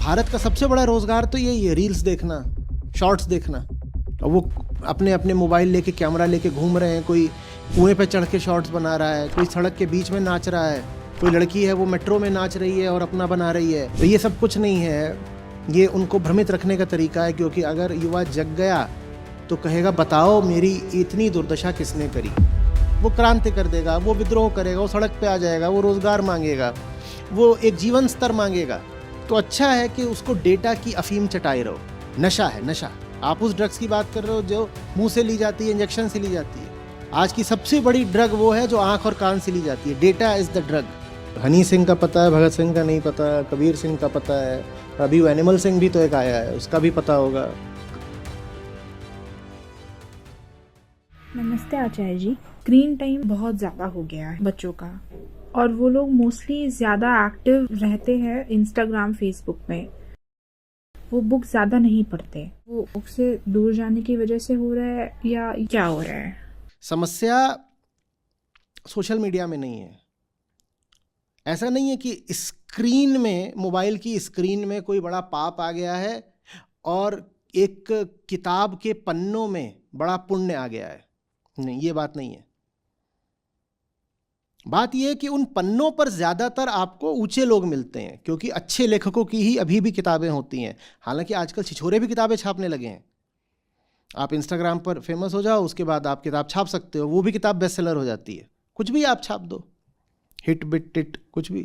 भारत का सबसे बड़ा रोज़गार तो यही है, रील्स देखना, शॉर्ट्स देखना। और वो अपने अपने मोबाइल लेके, कैमरा लेके घूम रहे हैं। कोई कुएं पे चढ़ के शॉर्ट्स बना रहा है, कोई सड़क के बीच में नाच रहा है, कोई लड़की है वो मेट्रो में नाच रही है और अपना बना रही है। तो ये सब कुछ नहीं है, ये उनको भ्रमित रखने का तरीका है। क्योंकि अगर युवा जग गया तो कहेगा बताओ मेरी इतनी दुर्दशा किसने करी। वो क्रांति कर देगा, वो विद्रोह करेगा, वो सड़क पे आ जाएगा, वो रोज़गार मांगेगा, वो एक जीवन स्तर मांगेगा। तो अच्छा है कि उसको डेटा की अफीम चटाए रहो। नशा है, नशा। आप उस ड्रग्स की बात कर रहे हो जो मुंह से ली जाती है, इंजेक्शन से ली जाती है। आज की सबसे बड़ी ड्रग वो है जो आंख और कान से ली जाती है। Data is the drug. Honey Singh का पता है, भगत सिंह का नहीं पता, कबीर सिंह का पता है, अभी वो एनिमल सिंह भी तो एक आया है, उसका भी पता होगा। नमस्ते आचार्य जी। स्क्रीन टाइम बहुत ज़्यादा हो गया है बच्चों का, और वो लोग मोस्टली ज़्यादा एक्टिव रहते हैं इंस्टाग्राम, फेसबुक में। वो बुक ज़्यादा नहीं पढ़ते। वो बुक से दूर जाने की वजह से हो रहा है या क्या हो रहा है? समस्या सोशल मीडिया में नहीं है। ऐसा नहीं है कि स्क्रीन में, मोबाइल की स्क्रीन में कोई बड़ा पाप आ गया है और एक किताब के पन्नों में बड़ा पुण्य आ गया है। नहीं, ये बात नहीं है। बात यह है कि उन पन्नों पर ज़्यादातर आपको ऊंचे लोग मिलते हैं, क्योंकि अच्छे लेखकों की ही अभी भी किताबें होती हैं। हालांकि आजकल छिछोरे भी किताबें छापने लगे हैं। आप इंस्टाग्राम पर फेमस हो जाओ, उसके बाद आप किताब छाप सकते हो, वो भी किताब बेस्ट सेलर हो जाती है। कुछ भी आप छाप दो, हिट बिट टिट कुछ भी।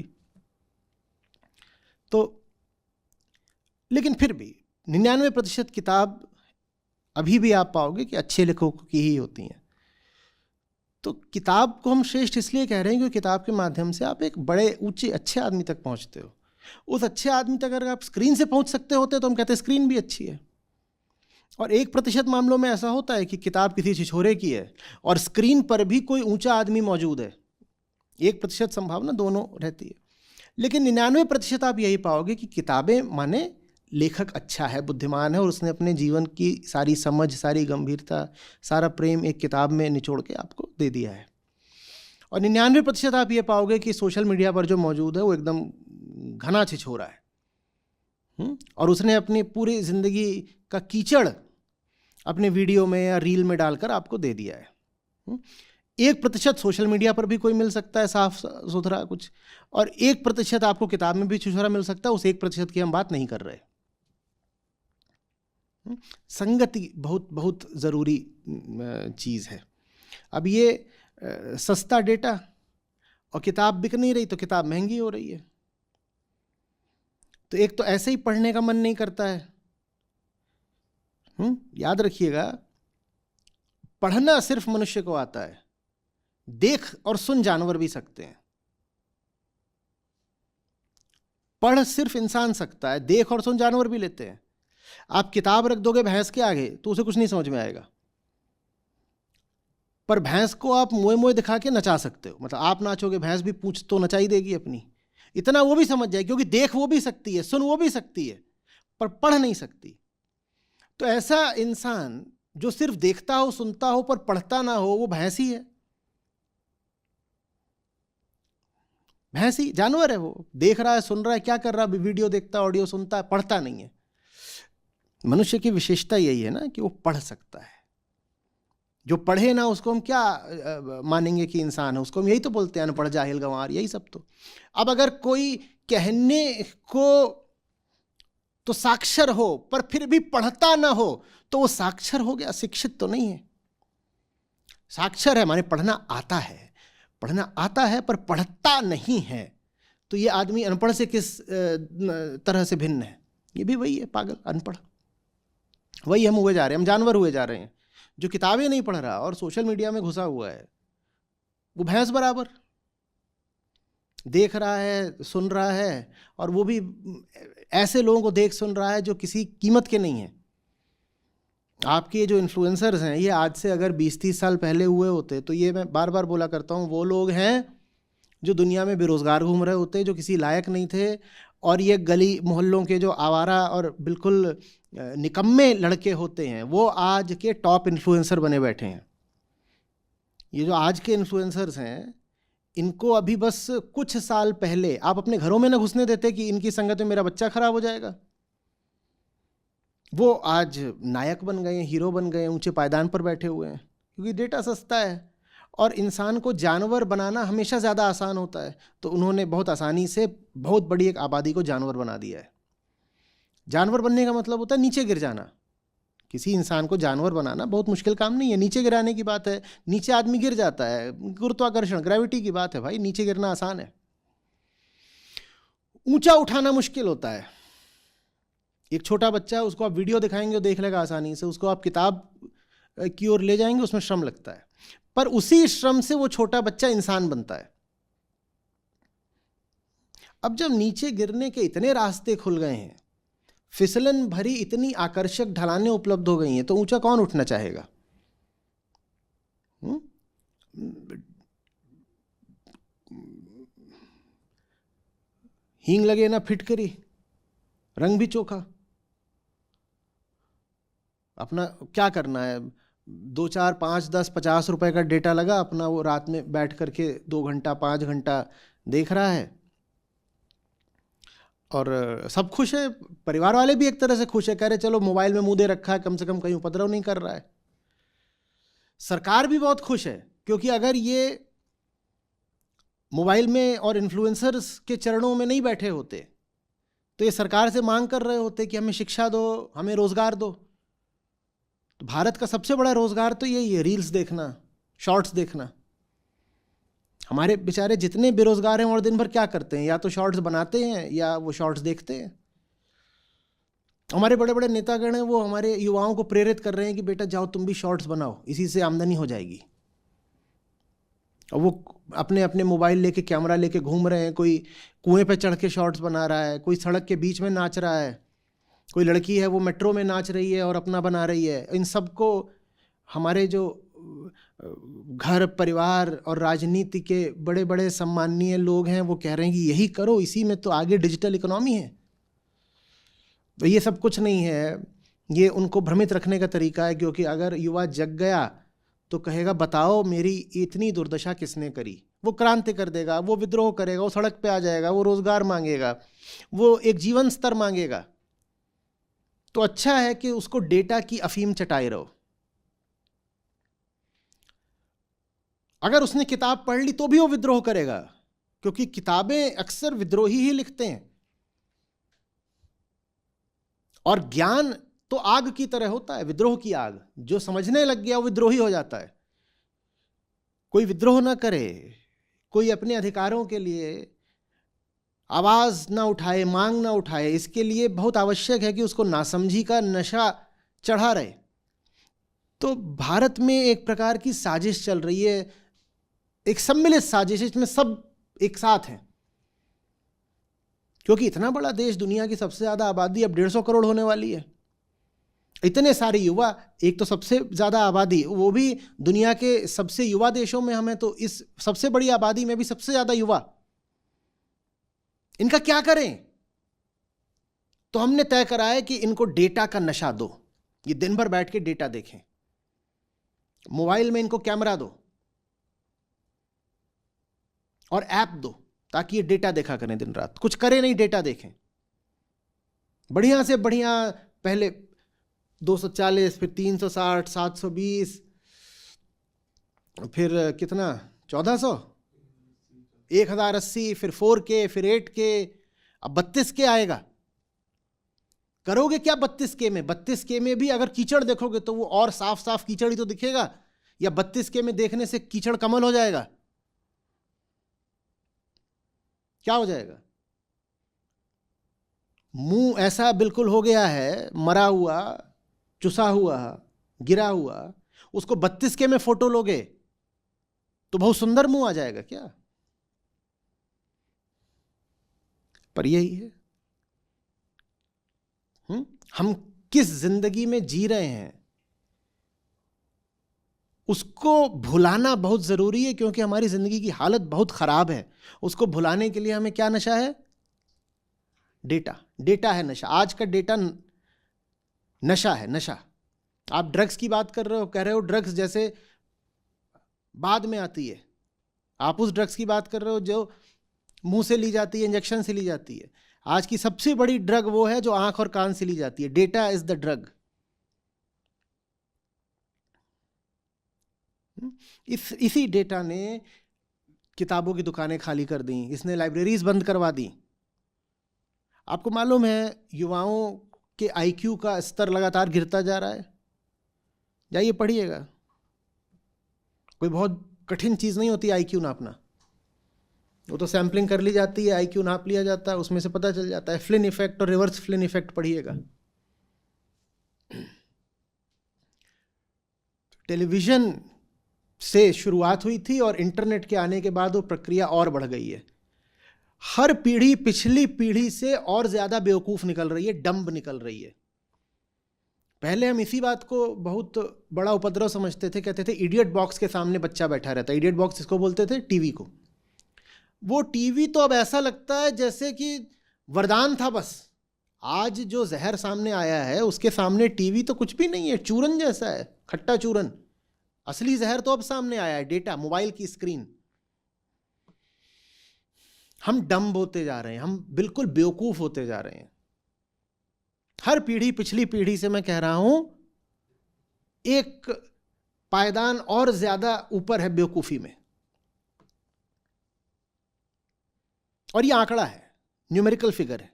तो लेकिन फिर भी 99% किताब अभी भी आप पाओगे कि अच्छे लेखकों की ही होती हैं। तो किताब को हम श्रेष्ठ इसलिए कह रहे हैं क्योंकि किताब के माध्यम से आप एक बड़े ऊंचे अच्छे आदमी तक पहुंचते हो। उस अच्छे आदमी तक अगर आप स्क्रीन से पहुंच सकते होते तो हम कहते हैं स्क्रीन भी अच्छी है। और 1% मामलों में ऐसा होता है कि किताब किसी छिछोरे की है और स्क्रीन पर भी कोई ऊंचा आदमी मौजूद है। 1% संभावना दोनों रहती है। लेकिन 99% आप यही पाओगे कि किताबें माने लेखक अच्छा है, बुद्धिमान है, और उसने अपने जीवन की सारी समझ, सारी गंभीरता, सारा प्रेम एक किताब में निचोड़ के आपको दे दिया है। और 99% आप ये पाओगे कि सोशल मीडिया पर जो मौजूद है वो एकदम घना छिछोरा है। और उसने अपनी पूरी ज़िंदगी का कीचड़ अपने वीडियो में या रील में डालकर आपको दे दिया है। 1% सोशल मीडिया पर भी कोई मिल सकता है साफ सुथरा कुछ, और 1% आपको किताब में भी छिछोरा मिल सकता है। उस 1% की हम बात नहीं कर रहे। संगति बहुत बहुत ज़रूरी चीज़ है। अब ये सस्ता डेटा और किताब बिक नहीं रही तो किताब महंगी हो रही है। तो एक तो ऐसे ही पढ़ने का मन नहीं करता है। याद रखिएगा, पढ़ना सिर्फ मनुष्य को आता है, देख और सुन जानवर भी सकते हैं। पढ़ सिर्फ इंसान सकता है, देख और सुन जानवर भी लेते हैं। आप किताब रख दोगे भैंस के आगे तो उसे कुछ नहीं समझ में आएगा, पर भैंस को आप मोए मोए दिखा के नचा सकते हो। मतलब आप नाचोगे, भैंस भी पूंछ तो नचाई देगी अपनी, इतना वो भी समझ जाएगी, क्योंकि देख वो भी सकती है, सुन वो भी सकती है, पर पढ़ नहीं सकती। तो ऐसा इंसान जो सिर्फ देखता हो, सुनता हो, पर पढ़ता ना हो, वो भैंस ही है। भैंस ही जानवर है। वो देख रहा है, सुन रहा है, क्या कर रहा है, वीडियो देखता है, ऑडियो सुनता है, पढ़ता नहीं है। मनुष्य की विशेषता यही है ना कि वो पढ़ सकता है। जो पढ़े ना उसको हम क्या मानेंगे कि इंसान है? उसको हम यही तो बोलते हैं, अनपढ़, जाहिल, गंवार, यही सब तो। अब अगर कोई कहने को तो साक्षर हो पर फिर भी पढ़ता ना हो तो वो साक्षर हो गया, शिक्षित तो नहीं है। साक्षर है माने पढ़ना आता है, पढ़ना आता है पर पढ़ता नहीं है। तो ये आदमी अनपढ़ से किस तरह से भिन्न है? ये भी वही है, पागल, अनपढ़। वही हम हुए जा रहे हैं, हम जानवर हुए जा रहे हैं। जो किताबें नहीं पढ़ रहा और सोशल मीडिया में घुसा हुआ है वो भैंस बराबर देख रहा है, सुन रहा है, और वो भी ऐसे लोगों को देख सुन रहा है जो किसी कीमत के नहीं हैं। आपके जो इन्फ्लुएंसर्स हैं, ये आज से अगर 20-30 साल पहले हुए होते तो ये मैं बार बार बोला करता हूँ, वो लोग हैं जो दुनिया में बेरोज़गार घूम रहे होते, जो किसी लायक नहीं थे, और ये गली मोहल्लों के जो आवारा और बिल्कुल निकम्मे लड़के होते हैं वो आज के टॉप इन्फ्लुएंसर बने बैठे हैं। ये जो आज के इन्फ्लुएंसर्स हैं, इनको अभी बस कुछ साल पहले आप अपने घरों में ना घुसने देते कि इनकी संगत में मेरा बच्चा खराब हो जाएगा। वो आज नायक बन गए, हीरो बन गए, ऊंचे पायदान पर बैठे हुए हैं, क्योंकि डेटा सस्ता है और इंसान को जानवर बनाना हमेशा ज़्यादा आसान होता है। तो उन्होंने बहुत आसानी से बहुत बड़ी एक आबादी को जानवर बना दिया है। जानवर बनने का मतलब होता है नीचे गिर जाना। किसी इंसान को जानवर बनाना बहुत मुश्किल काम नहीं है, नीचे गिराने की बात है। नीचे आदमी गिर जाता है, गुरुत्वाकर्षण, ग्रेविटी की बात है भाई, नीचे गिरना आसान है। ऊंचा उठाना मुश्किल होता है। एक छोटा बच्चा है, उसको आप वीडियो दिखाएंगे, वो देख लेगा आसानी से। उसको आप किताब की ओर ले जाएंगे, उसमें श्रम लगता है, पर उसी श्रम से वो छोटा बच्चा इंसान बनता है। अब जब नीचे गिरने के इतने रास्ते खुल गए हैं, फिसलन भरी इतनी आकर्षक ढलानें उपलब्ध हो गई हैं, तो ऊंचा कौन उठना चाहेगा? हींग लगे ना फिटकरी, रंग भी चोखा। अपना क्या करना है, 2, 4, 5, 10, 50 रुपए का डेटा लगा, अपना वो रात में बैठ करके 2 घंटा 5 घंटा देख रहा है और सब खुश है। परिवार वाले भी एक तरह से खुश है, कह रहे चलो मोबाइल में मुंह दे रखा है, कम से कम कहीं उपद्रव नहीं कर रहा है। सरकार भी बहुत खुश है, क्योंकि अगर ये मोबाइल में और इन्फ्लुएंसर्स के चरणों में नहीं बैठे होते तो ये सरकार से मांग कर रहे होते कि हमें शिक्षा दो, हमें रोजगार दो। तो भारत का सबसे बड़ा रोजगार तो यही है, रील्स देखना, शॉर्ट्स देखना। हमारे बेचारे जितने बेरोजगार हैं और दिन भर क्या करते हैं, या तो शॉर्ट्स बनाते हैं या वो शॉर्ट्स देखते हैं। हमारे बड़े बड़े नेतागण हैं, वो हमारे युवाओं को प्रेरित कर रहे हैं कि बेटा जाओ तुम भी शॉर्ट्स बनाओ, इसी से आमदनी हो जाएगी। और वो अपने अपने मोबाइल लेके, कैमरा लेके घूम रहे हैं। कोई कुएं पे चढ़ के शॉर्ट्स बना रहा है, कोई सड़क के बीच में नाच रहा है, कोई लड़की है वो मेट्रो में नाच रही है और अपना बना रही है। इन सबको हमारे जो घर परिवार और राजनीति के बड़े बड़े सम्माननीय लोग हैं वो कह रहे हैं कि यही करो, इसी में तो आगे डिजिटल इकोनॉमी है। तो ये सब कुछ नहीं है, ये उनको भ्रमित रखने का तरीका है। क्योंकि अगर युवा जग गया तो कहेगा बताओ मेरी इतनी दुर्दशा किसने करी। वो क्रांति कर देगा, वो विद्रोह करेगा, वो सड़क पे आ जाएगा, वो रोजगार मांगेगा, वो एक जीवन स्तर मांगेगा। तो अच्छा है कि उसको डेटा की अफीम चटाए रहो। अगर उसने किताब पढ़ ली तो भी वो विद्रोह करेगा, क्योंकि किताबें अक्सर विद्रोही ही लिखते हैं। और ज्ञान तो आग की तरह होता है, विद्रोह की आग। जो समझने लग गया वो विद्रोही हो जाता है। कोई विद्रोह ना करे, कोई अपने अधिकारों के लिए आवाज ना उठाए, मांग ना उठाए, इसके लिए बहुत आवश्यक है कि उसको नासमझी का नशा चढ़ा रहे। तो भारत में एक प्रकार की साजिश चल रही है, एक सम्मिलित साजिश, इसमें सब एक साथ हैं। क्योंकि इतना बड़ा देश, दुनिया की सबसे ज्यादा आबादी अब 150 करोड़ होने वाली है। इतने सारे युवा, एक तो सबसे ज्यादा आबादी, वो भी दुनिया के सबसे युवा देशों में हमें, तो इस सबसे बड़ी आबादी में भी सबसे ज्यादा युवा। इनका क्या करें? तो हमने तय करा है कि इनको डेटा का नशा दो। ये दिन भर बैठ के डेटा देखें, मोबाइल में इनको कैमरा दो और ऐप दो, ताकि ये डेटा देखा करें दिन रात। कुछ करें नहीं, डेटा देखें बढ़िया से बढ़िया। पहले 240, फिर 360, 720, फिर कितना 1400, 1080, फिर 4K, फिर 8K, अब 32K आएगा। करोगे क्या 32K में? 32K में भी अगर कीचड़ देखोगे तो वो और साफ साफ कीचड़ ही तो दिखेगा, या 32K में देखने से कीचड़ कमल हो जाएगा? क्या हो जाएगा? मुंह ऐसा बिल्कुल हो गया है, मरा हुआ, चुसा हुआ, गिरा हुआ। उसको 32K में फोटो लोगे तो बहुत सुंदर मुंह आ जाएगा क्या? पर यही है, हम किस जिंदगी में जी रहे हैं उसको भुलाना बहुत जरूरी है, क्योंकि हमारी जिंदगी की हालत बहुत खराब है। उसको भुलाने के लिए हमें क्या नशा है? डेटा। डेटा है नशा। आज का डेटा नशा है, नशा। आप ड्रग्स की बात कर रहे हो, कह रहे हो ड्रग्स जैसे बाद में आती है। आप उस ड्रग्स की बात कर रहे हो जो मुंह से ली जाती है, इंजेक्शन से ली जाती है। आज की सबसे बड़ी ड्रग वो है जो आंख और कान से ली जाती है। Data is the drug. इसी डेटा ने किताबों की दुकानें खाली कर दी, इसने लाइब्रेरीज बंद करवा दी। आपको मालूम है युवाओं के आईक्यू का स्तर लगातार गिरता जा रहा है। जाइए पढ़िएगा, कोई बहुत कठिन चीज़ नहीं होती आईक्यू नापना। वो तो सैम्पलिंग कर ली जाती है, आईक्यू नाप लिया जाता है, उसमें से पता चल जाता है। फ्लिन इफेक्ट और रिवर्स फ्लिन इफेक्ट पढ़िएगा। टेलीविज़न से शुरुआत हुई थी और इंटरनेट के आने के बाद वो प्रक्रिया और बढ़ गई है। हर पीढ़ी पिछली पीढ़ी से और ज़्यादा बेवकूफ़ निकल रही है, डम्ब निकल रही है। पहले हम इसी बात को बहुत बड़ा उपद्रव समझते थे, कहते थे इडियट बॉक्स के सामने बच्चा बैठा रहता है। इडियट बॉक्स इसको बोलते थे, टीवी को। वो टीवी तो अब ऐसा लगता है जैसे कि वरदान था बस। आज जो जहर सामने आया है उसके सामने टीवी तो कुछ भी नहीं है, चूरन जैसा है, खट्टा चूरन। असली जहर तो अब सामने आया है, डेटा, मोबाइल की स्क्रीन। हम डम्ब होते जा रहे हैं, हम बिल्कुल बेवकूफ़ होते जा रहे हैं। हर पीढ़ी पिछली पीढ़ी से, मैं कह रहा हूं, एक पायदान और ज्यादा ऊपर है बेवकूफ़ी में। और ये आंकड़ा है, न्यूमेरिकल फिगर है,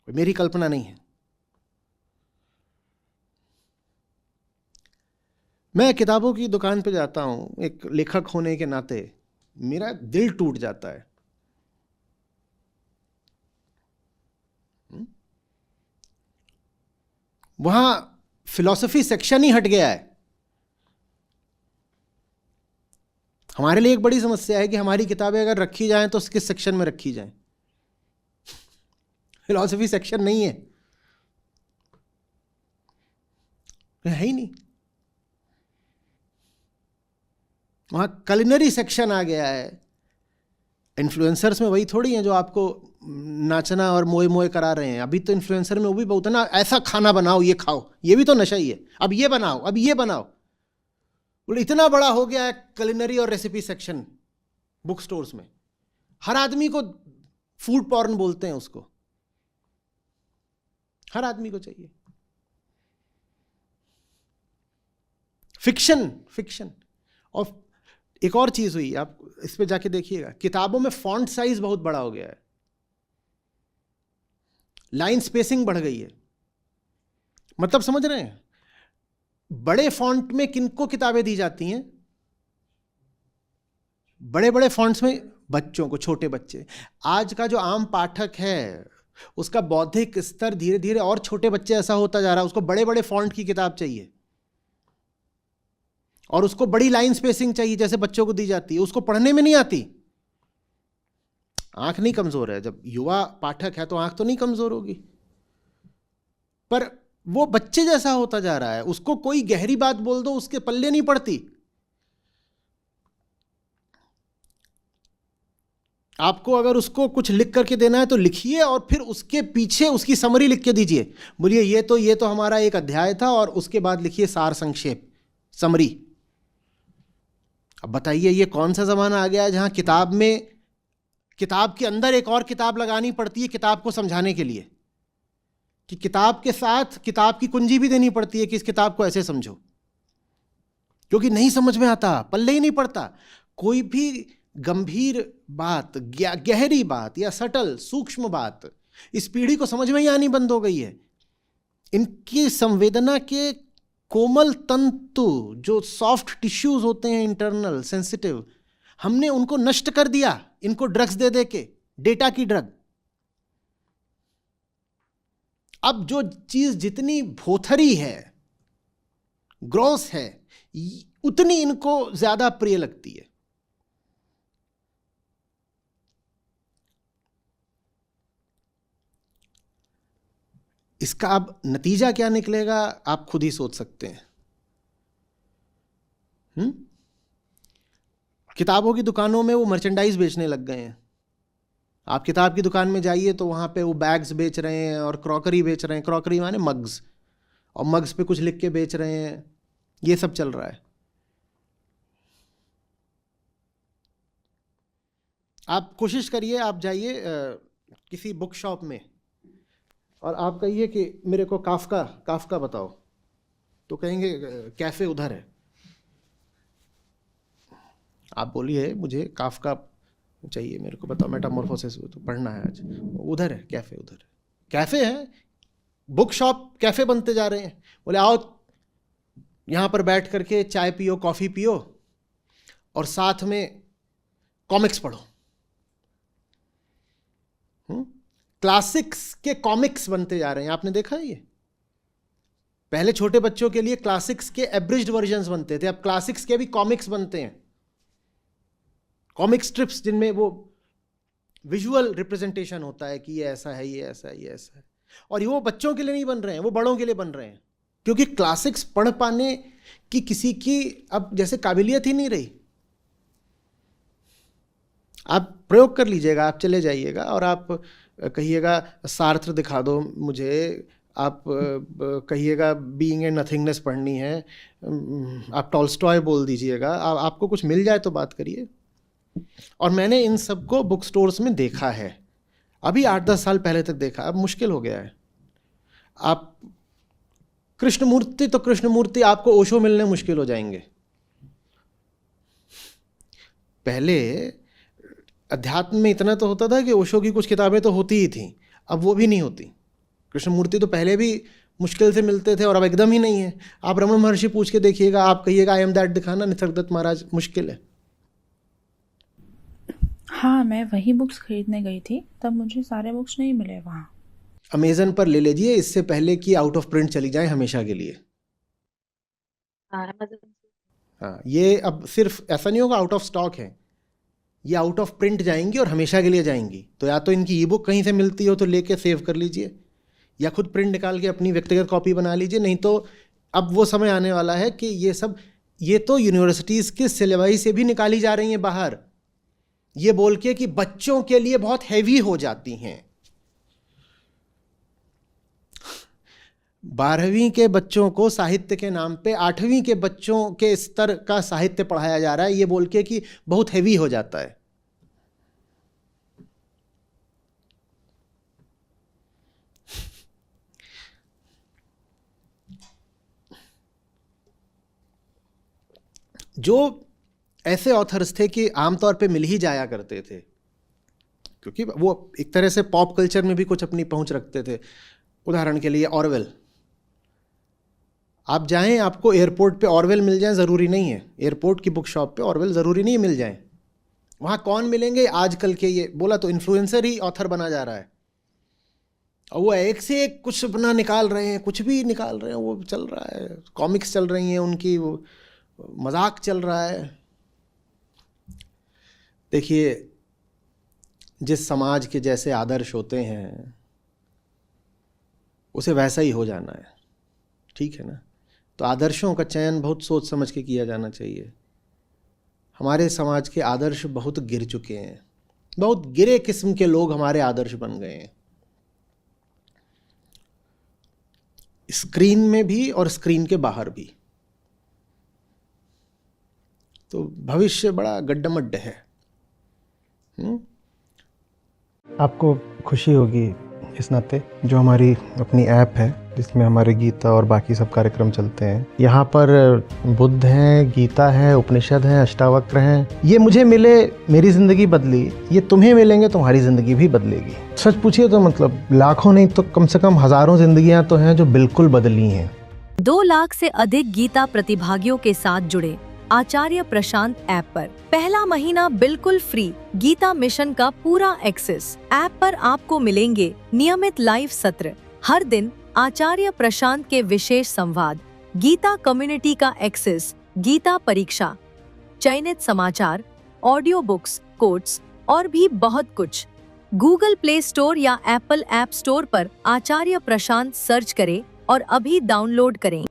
मेरी कल्पना नहीं है। मैं किताबों की दुकान पे जाता हूं, एक लेखक होने के नाते मेरा दिल टूट जाता है। वहां फिलॉसफी सेक्शन ही हट गया है। हमारे लिए एक बड़ी समस्या है कि हमारी किताबें अगर रखी जाएं तो किस सेक्शन में रखी जाएं। फिलॉसफी सेक्शन नहीं है, ही नहीं। वहां कलिनरी सेक्शन आ गया है। इन्फ्लुएंसर्स में वही थोड़ी हैं जो आपको नाचना और मोए मोए करा रहे हैं। अभी तो इन्फ्लुएंसर में वो भी बहुत है ना, ऐसा खाना बनाओ, ये खाओ, ये भी तो नशा ही है। अब ये बनाओ, अब ये बनाओ। बोले इतना बड़ा हो गया है कलिनरी और रेसिपी सेक्शन बुक स्टोर्स में। हर आदमी को फूड पॉर्न बोलते हैं उसको, हर आदमी को चाहिए फिक्शन। फिक्शन। और एक और चीज हुई, आप इस पे जाके देखिएगा, किताबों में फॉन्ट साइज बहुत बड़ा हो गया है, लाइन स्पेसिंग बढ़ गई है। मतलब समझ रहे हैं, बड़े फॉन्ट में किनको किताबें दी जाती हैं? बड़े बड़े फॉन्ट्स में बच्चों को, छोटे बच्चे। आज का जो आम पाठक है उसका बौद्धिक स्तर धीरे धीरे, और छोटे बच्चे ऐसा होता जा रहा है, उसको बड़े बड़े फॉन्ट की किताब चाहिए और उसको बड़ी लाइन स्पेसिंग चाहिए जैसे बच्चों को दी जाती है। उसको पढ़ने में नहीं आती। आंख नहीं कमजोर है, जब युवा पाठक है तो आंख तो नहीं कमजोर होगी, पर वो बच्चे जैसा होता जा रहा है। उसको कोई गहरी बात बोल दो, उसके पल्ले नहीं पड़ती। आपको अगर उसको कुछ लिख करके देना है तो लिखिए और फिर उसके पीछे उसकी समरी लिख के दीजिए। बोलिए ये तो हमारा एक अध्याय था, और उसके बाद लिखिए सार संक्षेप, समरी। अब बताइए ये कौन सा जमाना आ गया है जहां किताब के अंदर एक और किताब लगानी पड़ती है किताब को समझाने के लिए, कि किताब के साथ किताब की कुंजी भी देनी पड़ती है कि इस किताब को ऐसे समझो, क्योंकि नहीं समझ में आता, पल्ले ही नहीं पड़ता। कोई भी गंभीर बात, गहरी बात या सटल सूक्ष्म बात इस पीढ़ी को समझ में ही आनी बंद हो गई है। इनकी संवेदना के कोमल तंतु, जो सॉफ्ट टिश्यूज होते हैं, इंटरनल सेंसिटिव, हमने उनको नष्ट कर दिया इनको ड्रग्स दे दे के, डेटा की ड्रग। अब जो चीज जितनी भोथरी है, ग्रॉस है, उतनी इनको ज्यादा प्रिय लगती है। इसका अब नतीजा क्या निकलेगा आप खुद ही सोच सकते हैं। किताबों की दुकानों में वो मर्चेंडाइज बेचने लग गए हैं। आप किताब की दुकान में जाइए तो वहां पे वो बैग्स बेच रहे हैं और क्रॉकरी बेच रहे हैं। क्रॉकरी माने मग्स, और मग्स पे कुछ लिख के बेच रहे हैं। ये सब चल रहा है। आप कोशिश करिए, आप जाइए किसी बुक शॉप में और आप कहिए कि मेरे को काफका बताओ, तो कहेंगे कैफ़े उधर है। आप बोलिए मुझे काफका चाहिए, मेरे को बताओ मेटामॉर्फोसिस तो पढ़ना है आज, उधर है कैफ़े, उधर है कैफ़े है, बुक शॉप कैफ़े बनते जा रहे हैं। बोले आओ यहाँ पर बैठ करके चाय पियो, कॉफ़ी पियो और साथ में कॉमिक्स पढ़ो। क्लासिक्स के कॉमिक्स बनते जा रहे हैं, आपने देखा है ये? पहले छोटे बच्चों के लिए क्लासिक्स के एब्रिज्ड वर्जन्स बनते थे, अब क्लासिक्स के भी कॉमिक्स बनते हैं, कॉमिक स्ट्रिप्स जिनमें वो विजुअल रिप्रेजेंटेशन होता है कि ये ऐसा है, ये ऐसा है, ये ऐसा है। और ये वो बच्चों के लिए नहीं बन रहे हैं, वो बड़ों के लिए बन रहे हैं, क्योंकि क्लासिक्स पढ़ पाने की किसी की अब जैसे काबिलियत ही नहीं रही। आप प्रयोग कर लीजिएगा, आप चले जाइएगा और आप कहिएगा सार्त्र दिखा दो मुझे, आप कहिएगा बीइंग ए नथिंगनेस पढ़नी है, आप टॉल्स्टॉय बोल दीजिएगा, आपको कुछ मिल जाए तो बात करिए। और मैंने इन सबको बुक स्टोर्स में देखा है, अभी 8-10 साल पहले तक देखा, अब मुश्किल हो गया है। आप कृष्णमूर्ति आपको ओशो मिलने मुश्किल हो जाएंगे। पहले अध्यात्म में इतना तो होता था कि ओशो की कुछ किताबें तो होती ही थीं, अब वो भी नहीं होती। कृष्णमूर्ति तो पहले भी मुश्किल से मिलते थे और अब एकदम ही नहीं है। आप रमण महर्षि पूछ के देखिएगा, आप कहिएगा आई एम दैट दिखाना, निसर्गदत्त महाराज मुश्किल है। हाँ, मैं वही बुक्स खरीदने गई थी, तब मुझे सारे बुक्स नहीं मिले वहाँ। अमेजन पर ले लीजिए, इससे पहले कि आउट ऑफ प्रिंट चली जाए हमेशा के लिए। हाँ, ये अब सिर्फ ऐसा नहीं होगा आउट ऑफ स्टॉक है, ये आउट ऑफ प्रिंट जाएंगी और हमेशा के लिए जाएंगी। तो या तो इनकी ई बुक कहीं से मिलती हो तो लेके सेव कर लीजिए, या खुद प्रिंट निकाल के अपनी व्यक्तिगत कॉपी बना लीजिए। नहीं तो अब वो समय आने वाला है कि ये तो यूनिवर्सिटीज़ के सिलेबस से भी निकाली जा रही हैं बाहर, ये बोल के कि बच्चों के लिए बहुत हैवी हो जाती हैं। 12वीं के बच्चों को साहित्य के नाम पे 8वीं के बच्चों के स्तर का साहित्य पढ़ाया जा रहा है, ये बोल के कि बहुत हैवी हो जाता है। जो ऐसे ऑथर्स थे कि आमतौर पे मिल ही जाया करते थे, क्योंकि वो एक तरह से पॉप कल्चर में भी कुछ अपनी पहुंच रखते थे। उदाहरण के लिए ऑरवेल, आप जाएं आपको एयरपोर्ट पे ऑरवेल मिल जाए ज़रूरी नहीं है, एयरपोर्ट की बुक शॉप पे ऑरवेल ज़रूरी नहीं मिल जाए। वहाँ कौन मिलेंगे आजकल के, ये बोला तो इन्फ्लुएंसर ही ऑथर बना जा रहा है, और वो एक से एक कुछ अपना निकाल रहे हैं, कुछ भी निकाल रहे हैं, वो चल रहा है, कॉमिक्स चल रही हैं उनकी, वो मजाक चल रहा है। देखिए, जिस समाज के जैसे आदर्श होते हैं उसे वैसा ही हो जाना है, ठीक है ना? तो आदर्शों का चयन बहुत सोच समझ के किया जाना चाहिए। हमारे समाज के आदर्श बहुत गिर चुके हैं, बहुत गिरे किस्म के लोग हमारे आदर्श बन गए हैं, स्क्रीन में भी और स्क्रीन के बाहर भी। तो भविष्य बड़ा गड्ढामड्ढ है। आपको खुशी होगी इस नाते जो हमारी अपनी ऐप है जिसमें हमारे गीता और बाकी सब कार्यक्रम चलते हैं, यहाँ पर बुद्ध हैं, गीता है, उपनिषद हैं, अष्टावक्र हैं। ये मुझे मिले, मेरी ज़िंदगी बदली, ये तुम्हें मिलेंगे, तुम्हारी ज़िंदगी भी बदलेगी। सच पूछिए तो मतलब लाखों नहीं तो कम से कम हज़ारों ज़िंदगियाँ तो हैं जो बिल्कुल बदली हैं। 2 लाख से अधिक गीता प्रतिभागियों के साथ जुड़े आचार्य प्रशांत ऐप पर पहला महीना बिल्कुल फ्री गीता मिशन का पूरा एक्सेस। ऐप पर आपको मिलेंगे नियमित लाइव सत्र, हर दिन आचार्य प्रशांत के विशेष संवाद, गीता कम्युनिटी का एक्सेस, गीता परीक्षा, चयनित समाचार, ऑडियो बुक्स, कोट्स और भी बहुत कुछ। गूगल प्ले स्टोर या एप्पल ऐप स्टोर पर आचार्य प्रशांत सर्च करें और अभी डाउनलोड करें।